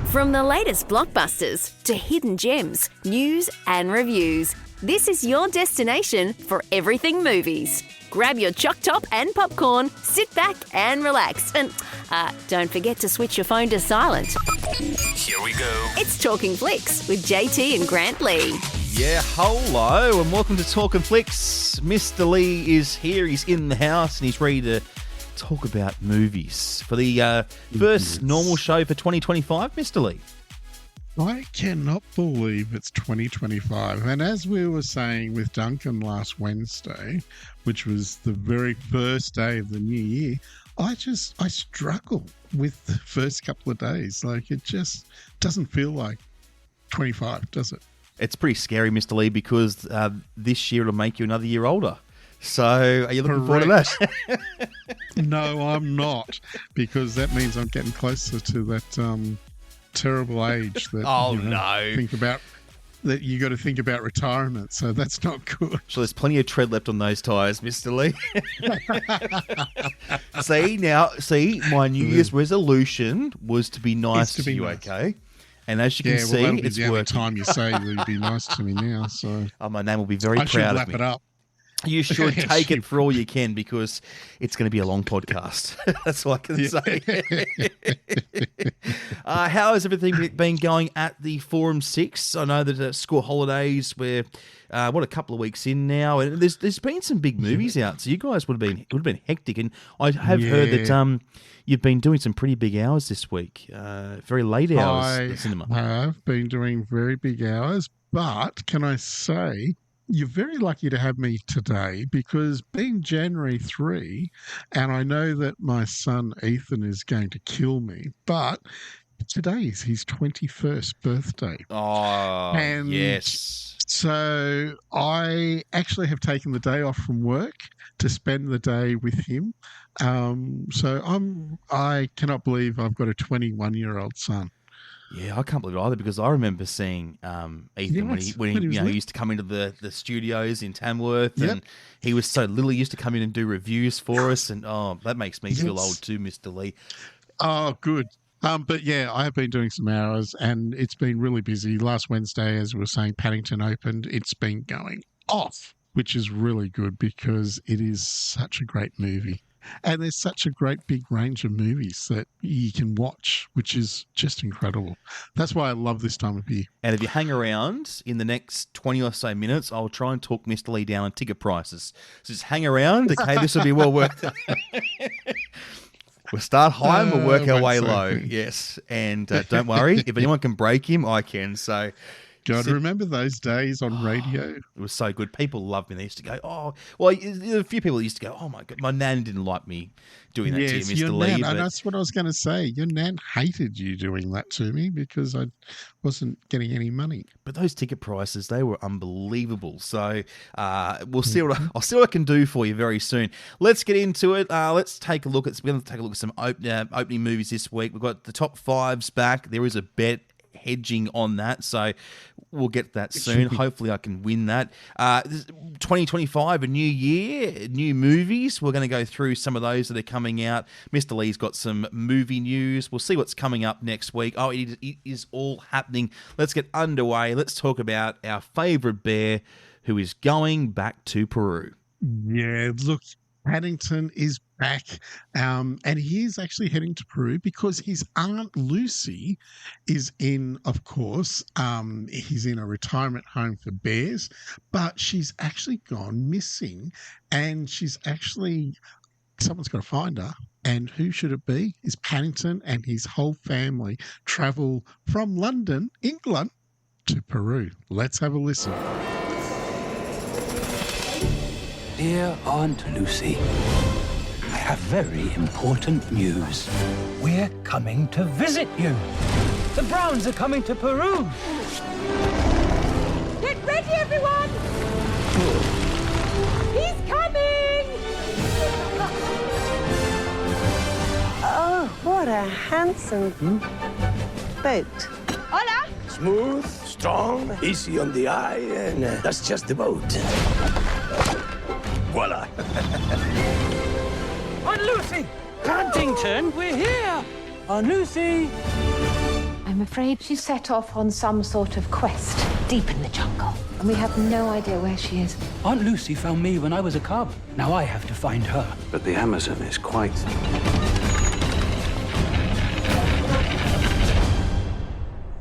From the latest blockbusters to hidden gems, news and reviews, this is your destination for everything movies. Grab your choc top and popcorn, sit back and relax. And don't forget to switch your phone to silent. Here we go. It's Talking Flicks with JT and Grant Lee. Yeah, hello and welcome to Talkin' Flicks. Mr. Lee is here, he's in the house and he's ready to talk about movies for the first normal show for 2025, Mr. Lee. I cannot believe it's 2025. And as we were saying with Duncan last Wednesday, which was the very first day of the new year, I struggle with the first couple of days. Like, it just doesn't feel like 25, does it? It's pretty scary, Mr. Lee, because this year it'll make you another year older. So, are you looking forward to that? No, I'm not, because that means I'm getting closer to that terrible age that think about that you got to think about retirement. So that's not good. So there's plenty of tread left on those tyres, Mr. Lee. See, my New Year's resolution was to be nice to you, okay? And as you can see, it's the only working. time you say you'll be nice to me now. So my name will be very I proud should of wrap me. it up. You should take it for all you can because it's going to be a long podcast. That's all I can say. How has everything been going at the Forum 6? I know that school holidays, we're a couple of weeks in now, and there's been some big movies out. So you guys would have been hectic, and I have heard that you've been doing some pretty big hours this week, very late hours at the cinema. I have been doing very big hours, but can I say, you're very lucky to have me today because being January 3, and I know that my son Ethan is going to kill me, but today is his 21st birthday. Oh, and yes. So I actually have taken the day off from work to spend the day with him. So I cannot believe I've got a 21-year-old son. Yeah, I can't believe it either because I remember seeing Ethan when he used to come into the studios in Tamworth, and he was so little. He used to come in and do reviews for us, and that makes me feel old too, Mr. Lee. Oh, good. But yeah, I have been doing some hours, and it's been really busy. Last Wednesday, as we were saying, Paddington opened. It's been going off, which is really good because it is such a great movie. And there's such a great big range of movies that you can watch, which is just incredible. That's why I love this time of year. And if you hang around in the next 20 or so minutes, I'll try and talk Mr. Lee down on ticket prices. So just hang around, okay? This will be well worth it. We'll start high and we'll work our way low. Yes. And don't worry, if anyone can break him, I can. So... God, remember those days on radio? It was so good. People loved me. They used to go, a few people used to go, oh my God, my nan didn't like me doing that to you, Mr. Lee. Nan, and that's what I was going to say. Your nan hated you doing that to me because I wasn't getting any money. But those ticket prices, they were unbelievable. So I'll see what I can do for you very soon. Let's get into it. Let's take a look at some opening movies this week. We've got the top fives back. There is a bet hedging on that, so we'll get that soon. Hopefully I can win that. 2025, a new year, new movies. We're going to go through some of those that are coming out. Mr. Lee's got some movie news. We'll see what's coming up next week. It is all happening. Let's get underway. Let's talk about our favourite bear who is going back to Peru. Yeah, look, Paddington is back, and he is actually heading to Peru because his Aunt Lucy is in, of course, he's in a retirement home for bears, but she's actually gone missing, and someone's got to find her, and who should it be? Is Paddington and his whole family travel from London, England, to Peru. Let's have a listen. Dear Aunt Lucy, I have very important news. We're coming to visit you. The Browns are coming to Peru. Get ready, everyone! He's coming! Oh, what a handsome boat. Hola! Smooth, strong, easy on the eye, and that's just the boat. Voila! Aunt Lucy! Paddington, we're here! Aunt Lucy! I'm I'm afraid she's set off on some sort of quest deep in the jungle, and we have no idea where she is. Aunt Lucy found me when I was a cub. Now I have to find her. But the Amazon is quite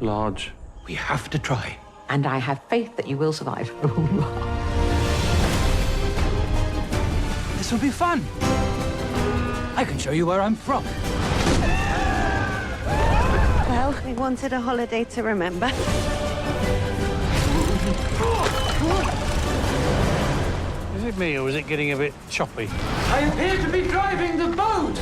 large. We have to try. And I have faith that you will survive. This will be fun. I can show you where I'm from. Well, we wanted a holiday to remember. Is it me, or is it getting a bit choppy? I appear to be driving the boat.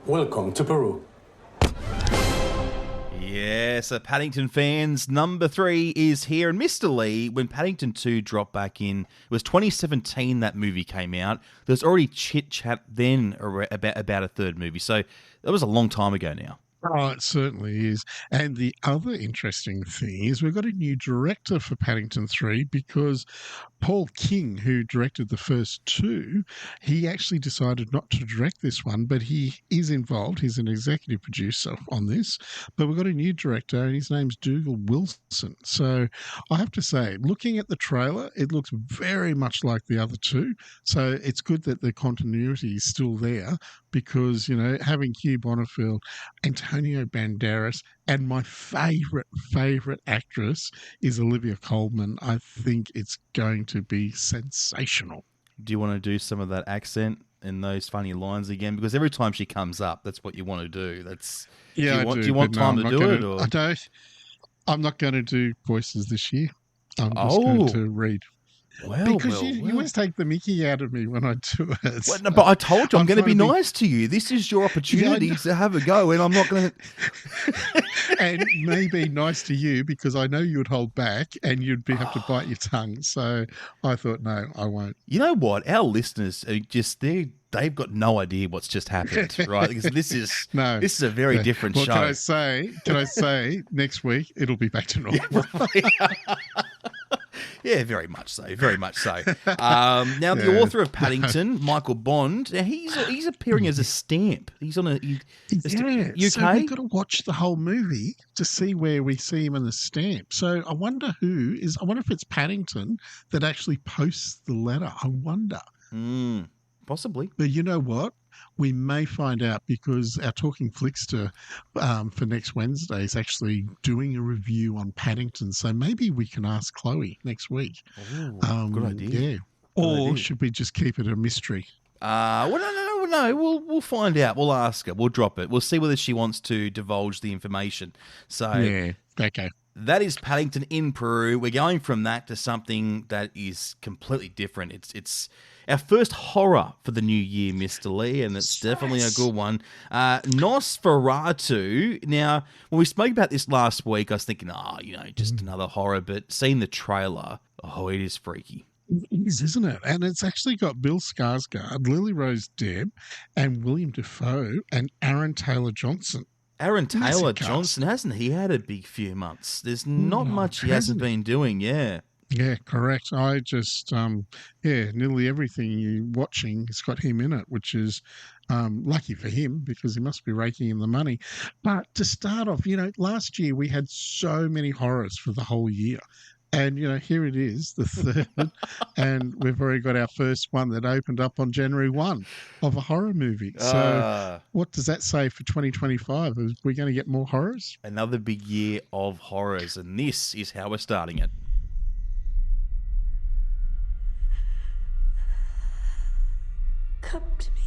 Welcome to Peru. Yeah, so Paddington fans, number 3 is here. And Mr. Lee, when Paddington 2 dropped back in, it was 2017 that movie came out. There was already chit-chat then about a third movie. So that was a long time ago now. Oh, it certainly is. And the other interesting thing is we've got a new director for Paddington 3 because Paul King, who directed the first 2, he actually decided not to direct this one, but he is involved. He's an executive producer on this. But we've got a new director, and his name's Dougal Wilson. So I have to say, looking at the trailer, it looks very much like the other 2. So it's good that the continuity is still there because, you know, having Hugh Bonneville, Antonio Banderas, and my favourite actress is Olivia Colman. I think it's going to be sensational. Do you want to do some of that accent and those funny lines again? Because every time she comes up, that's what you want to do. That's yeah. Do you want time to do it? Or? I don't. I'm not going to do voices this year. I'm just going to read. Because you always take the mickey out of me when I do it. Well, no, but I told you I'm going to be nice to you. This is your opportunity to have a go, and I'm not going to. And maybe nice to you because I know you would hold back and you'd have to bite your tongue. So I thought, no, I won't. You know what? Our listeners are just they've got no idea what's just happened, right? Because this is a very different show. Can I say next week it'll be back to normal? Yeah, very much so. Very much so. Now, the author of Paddington, Michael Bond, now he's appearing as a stamp. He's on a UK. So we've got to watch the whole movie to see where we see him in the stamp. So I wonder if it's Paddington that actually posts the letter. I wonder. Possibly. But you know what? We may find out because our Talking Flickster for next Wednesday is actually doing a review on Paddington. So maybe we can ask Chloe next week. Good idea. Yeah. Or should we just keep it a mystery? No. We'll find out. We'll ask her. We'll drop it. We'll see whether she wants to divulge the information. So yeah. Okay. That is Paddington in Peru. We're going from that to something that is completely different. It's our first horror for the new year, Mr. Lee, and it's definitely a good one. Nosferatu. Now, when we spoke about this last week, I was thinking, just another horror, but seeing the trailer, it is freaky. It is, isn't it? And it's actually got Bill Skarsgård, Lily Rose Depp, and William Dafoe, and Aaron Taylor Johnson. Aaron Taylor Johnson, hasn't he had a big few months? There's not much he hasn't been doing, yeah. Yeah, correct. I just, nearly everything you're watching has got him in it, which is lucky for him because he must be raking in the money. But to start off, last year we had so many horrors for the whole year. And, here it is, the third, and we've already got our first one that opened up on January 1 of a horror movie. So what does that say for 2025? Are we going to get more horrors? Another big year of horrors, and this is how we're starting it. Come to me.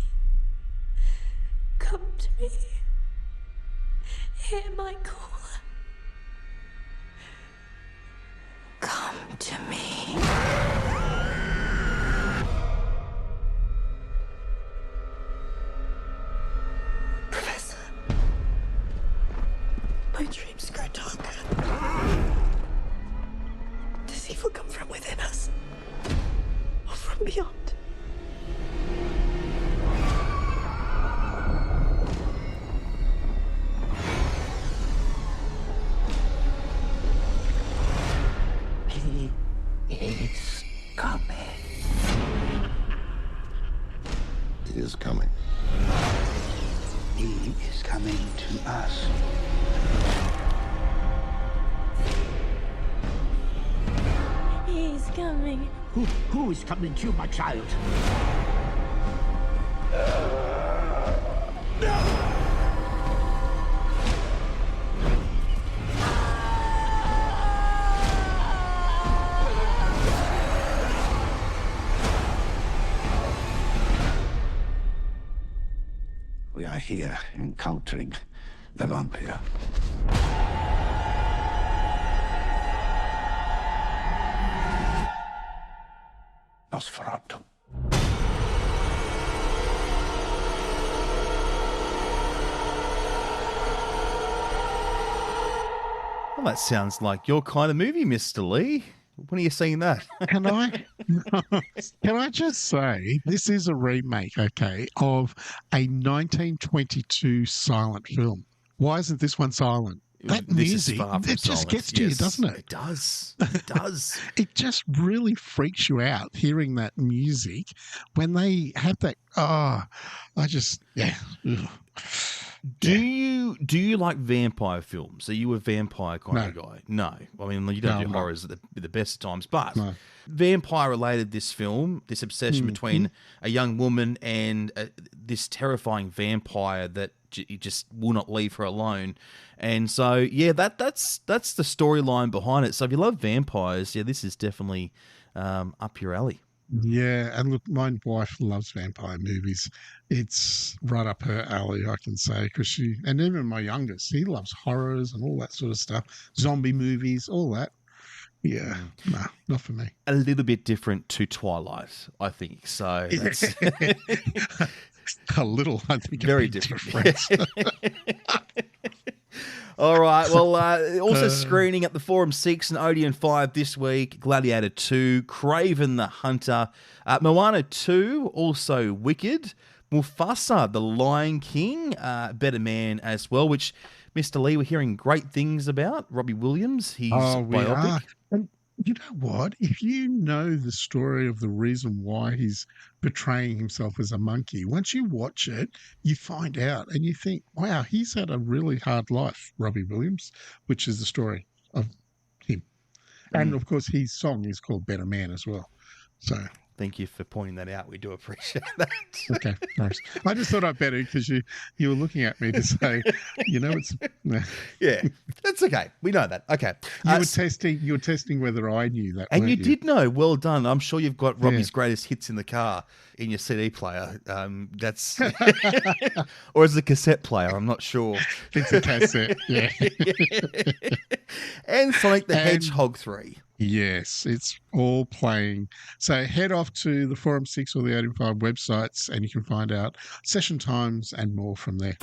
Come to me. Hear my call. Come to me. Professor, my dreams grow darker. Does evil come from within us or from beyond? It's coming. is coming. He is coming to us. He's coming. Who is coming to you, my child? We are here encountering the vampire. Nosferatu. Well, that sounds like your kind of movie, Mr. Lee. When are you seeing that? Can I just say this is a remake, okay, of a 1922 silent film. Why isn't this one silent? That This is music, far from it just silent. gets to you, Yes, doesn't it? It does. It does. It just really freaks you out hearing that music when they have that. Oh, I just, yeah. Ugh. Do you like vampire films? Are you a vampire kind of guy? No. I mean, you don't do horrors at the best of times, but vampire related this film, this obsession between a young woman and this terrifying vampire that you just will not leave her alone. And so, yeah, that's the storyline behind it. So if you love vampires, yeah, this is definitely up your alley. Yeah, and look, my wife loves vampire movies. It's right up her alley, I can say, because and even my youngest, he loves horrors and all that sort of stuff, zombie movies, all that. Yeah, no, not for me. A little bit different to Twilight, I think. So that's a little, I think, very different. All right. Well, also screening at the Forum 6 and Odeon 5 this week, Gladiator 2, Craven the Hunter, Moana 2, also Wicked, Mufasa, The Lion King, Better Man as well, which, Mr. Lee, we're hearing great things about. Robbie Williams, he's biopic. Are. And you know what? If you know the story of the reason why he's portraying himself as a monkey, once you watch it, you find out and you think, wow, he's had a really hard life, Robbie Williams, which is the story of him. And of course, his song is called Better Man as well. So thank you for pointing that out. We do appreciate that. Okay, nice. I just thought I'd better because you were looking at me to say, it's yeah, that's okay. We know that. Okay, you were testing whether I knew that, and you did know. Well done. I'm sure you've got Robbie's greatest hits in the car in your CD player. That's or is it a cassette player? I'm not sure. It's a cassette. Yeah. And Sonic the Hedgehog 3. Yes, it's all playing. So head off to the Forum 6 or the 85 websites and you can find out session times and more from there.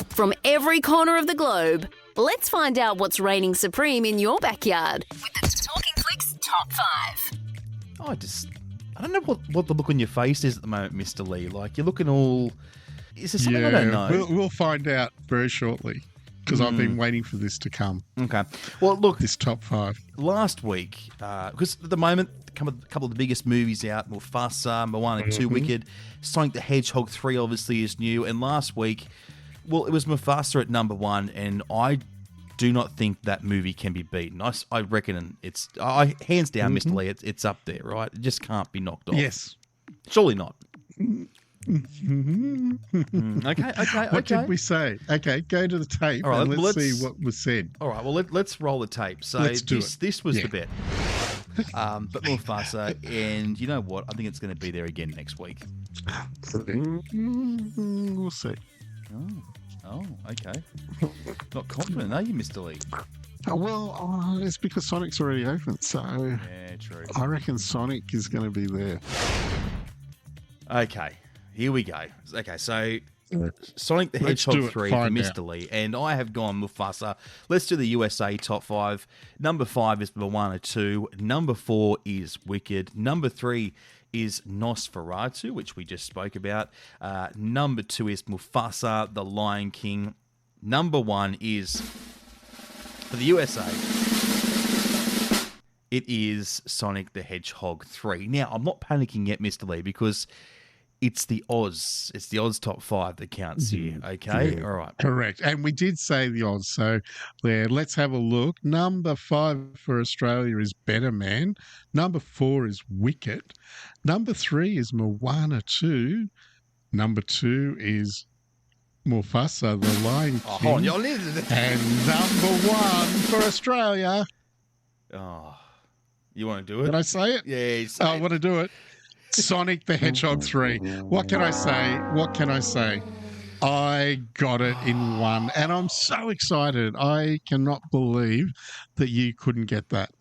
From every corner of the globe, let's find out what's reigning supreme in your backyard with the Talking Flicks Top 5. I don't know what the look on your face is at the moment, Mr. Lee. Like, you're looking all... Is there something I don't know? We'll find out very shortly. Because I've been waiting for this to come. Okay. Well, look. This top 5. Last week, because at the moment, a couple of the biggest movies out, Mufasa, Moana 2, Wicked, Sonic the Hedgehog 3 obviously is new. And last week, well, it was Mufasa at number 1. And I do not think that movie can be beaten. I reckon it's, hands down, Mr. Lee, it's up there, right? It just can't be knocked off. Yes. Surely not. Okay. What did we say? Okay, go to the tape and let's see what was said. All right, well, let's roll the tape. So this was the bet. But Mufasa, and you know what? I think it's going to be there again next week. We'll see. Oh, okay. Not confident, are you, Mr. Lee? Well, it's because Sonic's already open, so yeah, true. I reckon Sonic is going to be there. Okay. Here we go. Okay, so Sonic the Hedgehog 3 for Mr. Lee, and I have gone Mufasa. Let's do the USA top 5. Number 5 is Moana 2. Number 4 is Wicked. Number 3 is Nosferatu, which we just spoke about. Number 2 is Mufasa, The Lion King. Number 1 is, for the USA, it is Sonic the Hedgehog 3. Now, I'm not panicking yet, Mr. Lee, because It's the Oz. It's the Oz top 5 that counts here. Okay, all right. Correct. And we did say the odds. So let's have a look. Number 5 for Australia is Better Man. Number 4 is Wicked. Number 3 is Moana 2. Number 2 is Mufasa, the Lion King. And number 1 for Australia. Oh, you want to do it? Did I say it? Yeah, I want to do it. Sonic the Hedgehog 3. What can I say? What can I say? I got it in one, and I'm so excited. I cannot believe that you couldn't get that.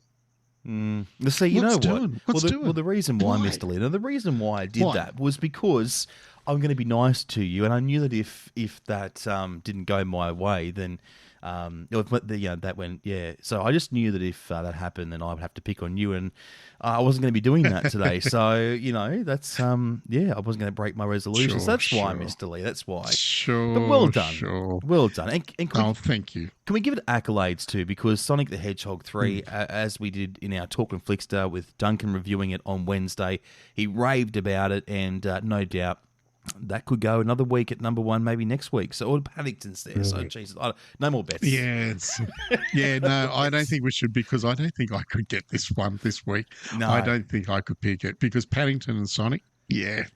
See, you know what? Well, the reason why, Mr. Leno, the reason why I did that was because I'm going to be nice to you, and I knew that if that didn't go my way, then that went, So I just knew that if that happened, then I would have to pick on you, and I wasn't going to be doing that today. So that's I wasn't going to break my resolution. So that's why, Mr. Lee. That's why. Sure. But well done. Sure. Well done. And thank you. Can we give it accolades too? Because Sonic the Hedgehog 3, as we did in our Talkin Flickster with Duncan reviewing it on Wednesday, he raved about it, and no doubt that could go another week at number 1, maybe next week. So all Paddington's there. So Jesus, no more bets. No, I don't think we should, because I don't think I could get this one this week. No, I don't think I could pick it because Paddington and Sonic,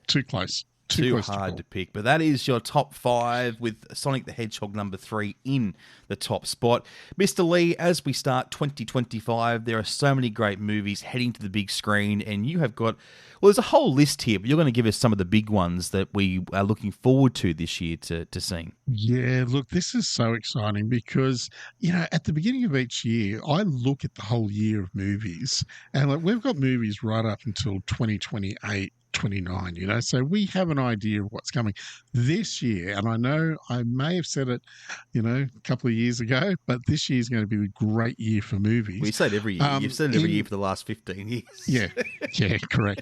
too close. Too hard to pick. But that is your top 5 with Sonic the Hedgehog number 3 in the top spot. Mr. Lee, as we start 2025, there are so many great movies heading to the big screen, and you have got, there's a whole list here, but you're going to give us some of the big ones that we are looking forward to this year to seeing. Yeah, look, this is so exciting because, at the beginning of each year, I look at the whole year of movies, and we've got movies right up until 2028. 29, so we have an idea of what's coming this year. And I know I may have said it, a couple of years ago, but this year is going to be a great year for movies. We say it every year. You've said it every year for the last 15 years. Yeah, correct.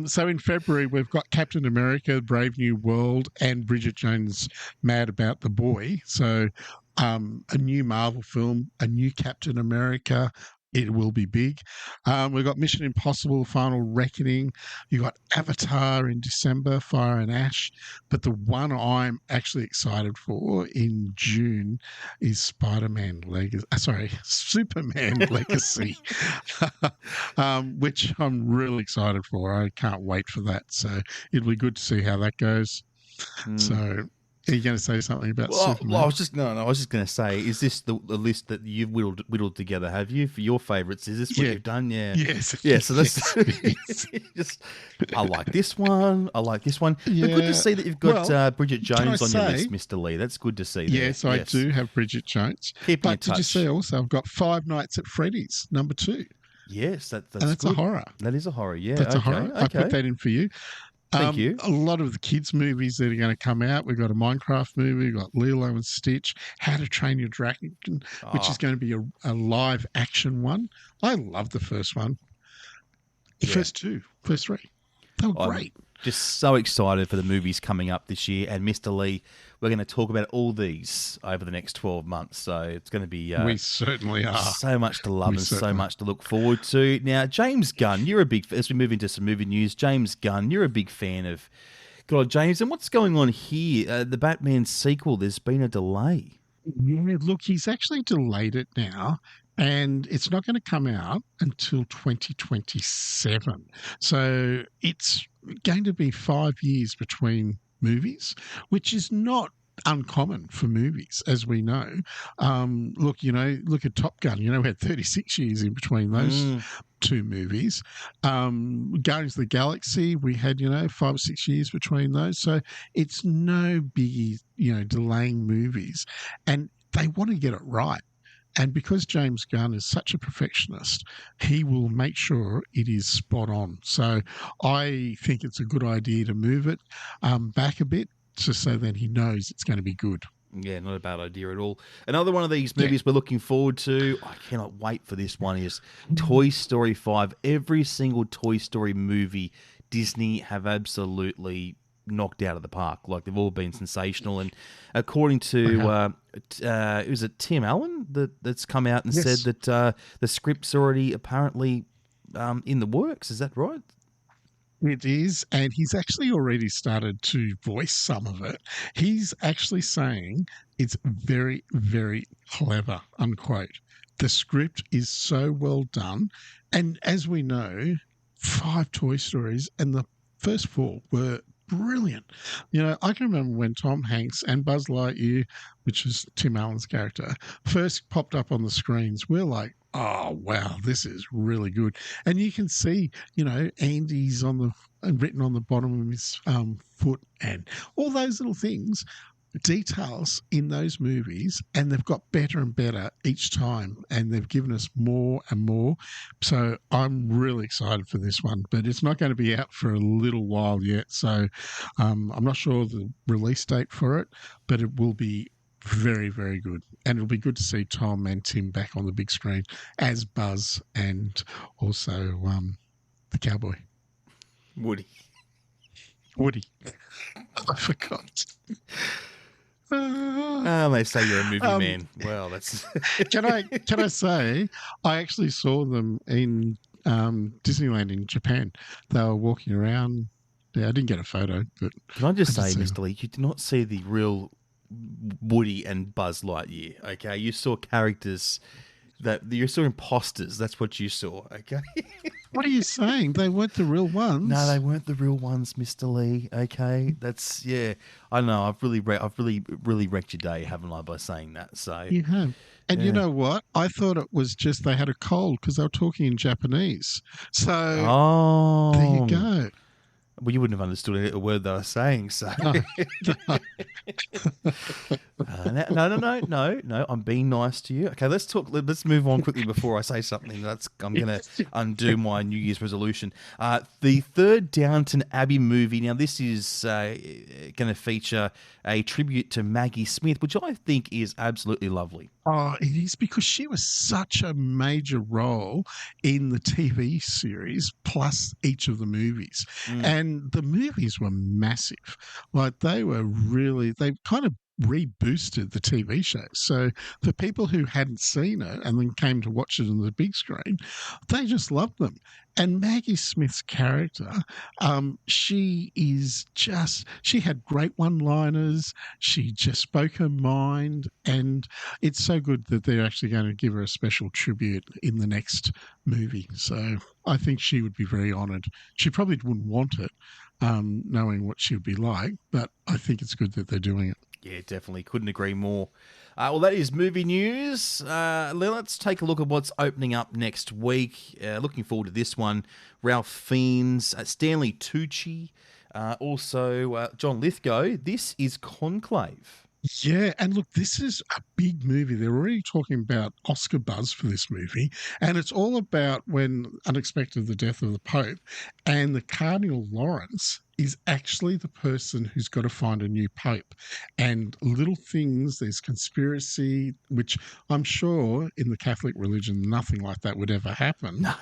So in February, we've got Captain America, Brave New World, and Bridget Jones' Mad About the Boy. So a new Marvel film, a new Captain America. It will be big. We've got Mission Impossible, Final Reckoning. You've got Avatar in December, Fire and Ash. But the one I'm actually excited for in June is Superman Legacy, which I'm really excited for. I can't wait for that. So it'll be good to see how that goes. So... Are you going to say something about Superman? Well, I was just going to say, is this the list that you've whittled together? Have you for your favourites? Is this what you've done? Yeah. Yes. Yeah. So that's I like this one. I like this one. Yeah. But good to see that you've got Bridget Jones on your list, Mr. Lee. That's good to see. Yes, I do have Bridget Jones. But did you see also I've got Five Nights at Freddy's number 2. Yes, that's good. A horror. That is a horror. Yeah, that's a horror. Okay. I put that in for you. Thank you. A lot of the kids' movies that are going to come out. We've got a Minecraft movie. We've got Lilo and Stitch, How to Train Your Dragon, which is going to be a live action one. I love the first one. The first 3. They were great. Just so excited for the movies coming up this year. And Mr. Lee, we're going to talk about all these over the next 12 months. So it's going to be... we certainly are. So much to love so much to look forward to. Now, James Gunn, as we move into some movie news, James Gunn, you're a big fan of... God, James, and what's going on here? The Batman sequel, there's been a delay. Yeah, look, he's actually delayed it now. And it's not going to come out until 2027. So it's going to be 5 years between movies, which is not uncommon for movies, as we know. Look at Top Gun. We had 36 years in between those two movies. Guardians of the Galaxy, we had, 5 or 6 years between those. So it's no biggie, delaying movies. And they want to get it right. And because James Gunn is such a perfectionist, he will make sure it is spot on. So I think it's a good idea to move it back a bit just so that he knows it's going to be good. Yeah, not a bad idea at all. Another one of these movies we're looking forward to, I cannot wait for this one, is Toy Story 5. Every single Toy Story movie, Disney have absolutely knocked out of the park. Like, they've all been sensational. And according to was it Tim Allen that's come out and said that the script's already apparently in the works. Is that right? It is, and he's actually already started to voice some of it. He's actually saying it's very, very clever, unquote. The script is so well done. And as we know, 5 Toy Stories and the first 4 were brilliant. You know, I can remember when Tom Hanks and Buzz Lightyear, which is Tim Allen's character, first popped up on the screens. We're like, oh, wow, this is really good. And you can see, you know, Andy's on the written on the bottom of his foot and all those little things, details in those movies, and they've got better and better each time, and they've given us more and more. So I'm really excited for this one, but it's not going to be out for a little while yet. So I'm not sure the release date for it, but it will be very, very good. And it'll be good to see Tom and Tim back on the big screen as Buzz and also the cowboy. Woody. I forgot. They say you're a movie man. Well, that's. Can I say I actually saw them in Disneyland in Japan. They were walking around. Yeah, I didn't get a photo, but can I just say, Mr. Lee, you did not see the real Woody and Buzz Lightyear. Okay, you saw characters that you saw imposters. That's what you saw. Okay. What are you saying? They weren't the real ones. No, they weren't the real ones, Mr. Lee. Okay, that's I know. I've really wrecked your day, haven't I, by saying that? So you have. And you know what? I thought it was just they had a cold because they were talking in Japanese. So there you go. Well, you wouldn't have understood a word they were saying, so. No. No. I'm being nice to you. Okay, let's move on quickly before I say something. I'm going to undo my New Year's resolution. The third Downton Abbey movie. Now, this is going to feature a tribute to Maggie Smith, which I think is absolutely lovely. Oh, it is, because she was such a major role in the TV series plus each of the movies. And the movies were massive. Like they kind of reboosted the TV show. So for people who hadn't seen it and then came to watch it on the big screen, they just loved them. And Maggie Smith's character, she had great one-liners. She just spoke her mind, and it's so good that they're actually going to give her a special tribute in the next movie. So I think she would be very honoured. She probably wouldn't want it, knowing what she would be like, but I think it's good that they're doing it. Yeah, definitely. Couldn't agree more. Well, that is movie news. Let's take a look at what's opening up next week. Looking forward to this one. Ralph Fiennes, Stanley Tucci, also John Lithgow. This is Conclave. Yeah, and look, this is a big movie. They're already talking about Oscar buzz for this movie, and it's all about when unexpected the death of the Pope, and the Cardinal Lawrence is actually the person who's got to find a new Pope. And little things, there's conspiracy, which I'm sure in the Catholic religion, nothing like that would ever happen. No.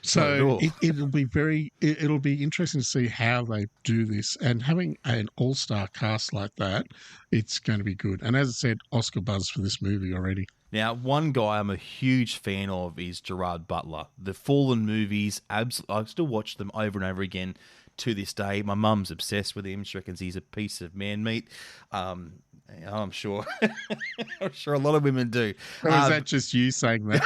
So it'll be interesting to see how they do this, and having an all-star cast like that, it's going to be good. And as I said, Oscar buzz for this movie already. Now, one guy I'm a huge fan of is Gerard Butler. The Fallen movies, I still watch them over and over again to this day. My mum's obsessed with him. She reckons he's a piece of man meat. I'm sure. I'm sure a lot of women do. Or is that just you saying that?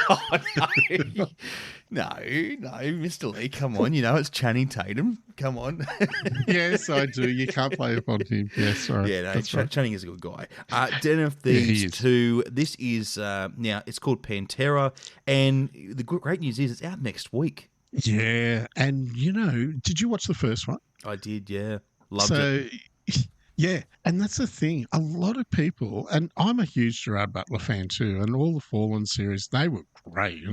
No, Mr. Lee, come on. You know, it's Channing Tatum. Come on. Yes, I do. You can't play upon him. Yes, right. Yeah, no, Channing is a good guy. Den of Thieves 2. This is, now, it's called Pantera. And the great news is it's out next week. Yeah. And, did you watch the first one? I did, yeah. Loved it. Yeah, and that's the thing. A lot of people, and I'm a huge Gerard Butler fan too, and all the Fallen series, they were great, you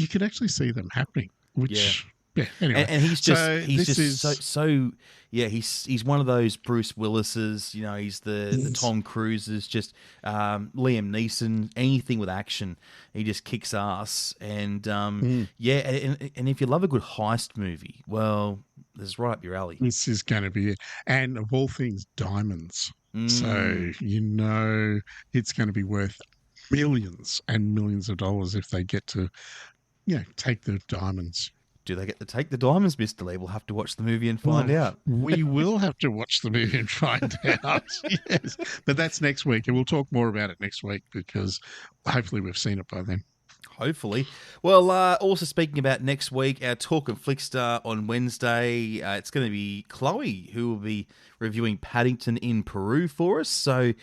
could actually see them happening, which... Yeah, anyway. And he's he's one of those Bruce Willises, he's the Tom Cruises, just Liam Neeson, anything with action, he just kicks ass. And and if you love a good heist movie, well, this is right up your alley. This is going to be it. And of all things, diamonds. So, it's going to be worth millions and millions of dollars if they get to take the diamonds. Do they get to take the diamonds, Mr. Lee? We'll have to watch the movie and find out. We will have to watch the movie and find out. Yes. But that's next week, and we'll talk more about it next week because hopefully we've seen it by then. Hopefully. Well, also speaking about next week, our Talkin Flickster on Wednesday, it's going to be Chloe who will be reviewing Paddington in Peru for us. So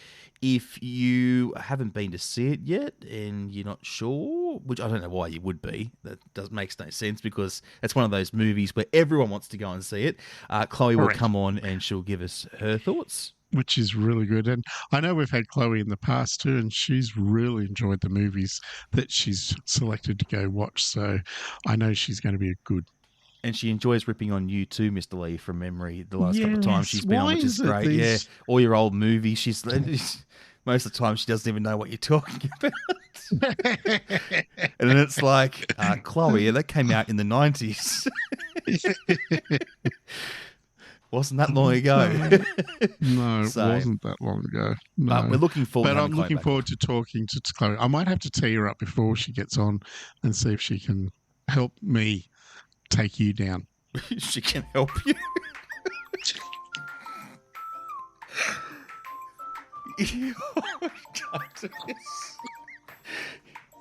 if you haven't been to see it yet and you're not sure, which I don't know why you would be, that makes no sense because it's one of those movies where everyone wants to go and see it. Chloe will come on and she'll give us her thoughts. Which is really good. And I know we've had Chloe in the past too, and she's really enjoyed the movies that she's selected to go watch. So I know she's going to be a good. And she enjoys ripping on you too, Mr. Lee, from memory. The last couple of times she's been on, which is great. Yeah, all your old movies. She's most of the time she doesn't even know what you're talking about. And then it's like, Chloe, that came out in the 90s. Wasn't that long ago. No, it wasn't that long ago. No. But we're looking forward. But I'm looking forward to talking to Chloe. I might have to tee her up before she gets on and see if she can help me take you down. She can help you.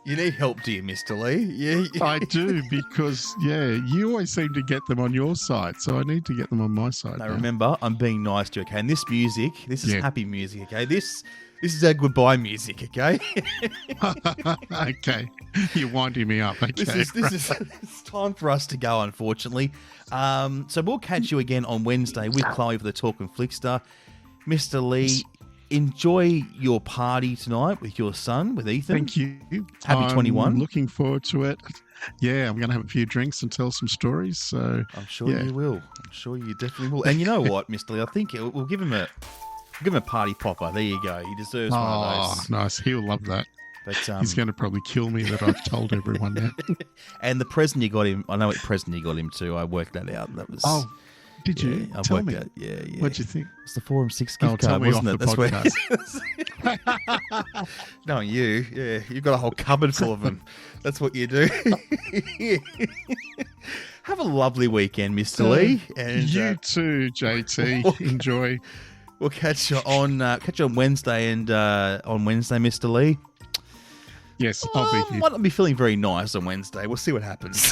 You need help, dear Mr. Lee. Yeah, I do because you always seem to get them on your side, so I need to get them on my side. Now, remember, I'm being nice to you, okay? And this music, this is happy music, okay? This is our goodbye music, okay? Okay, you're winding me up. Okay, this is it's time for us to go, unfortunately. So we'll catch you again on Wednesday with Chloe for the Talkin Flickster. Mr. Lee, enjoy your party tonight with your son, with Ethan. Thank you. Happy 21. I'm looking forward to it. Yeah, I'm going to have a few drinks and tell some stories. So I'm sure you will. I'm sure you definitely will. And you know what, Mr. Lee? I think we'll give him a party popper. There you go. He deserves one of those. Nice. He'll love that. But, he's going to probably kill me that I've told everyone now. And the present you got him, I know what present you got him too. I worked that out. That was. Oh. Did you? Tell me. Yeah. What'd you think? It's the Forum 6 gift card, wasn't it? That's where. Knowing you, you've got a whole cupboard full of them. That's what you do. Have a lovely weekend, Mr. Lee. And you too, JT. Enjoy. We'll catch you on Wednesday, and on Wednesday, Mr. Lee. Yes, I'll be here. Might not be feeling very nice on Wednesday. We'll see what happens.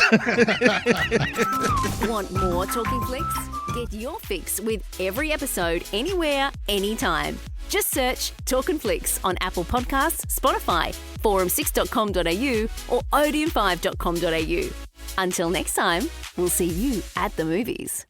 Want more Talking Flicks? Get your fix with every episode, anywhere, anytime. Just search Talkin Flicks on Apple Podcasts, Spotify, forum6.com.au or odeon5.com.au. Until next time, we'll see you at the movies.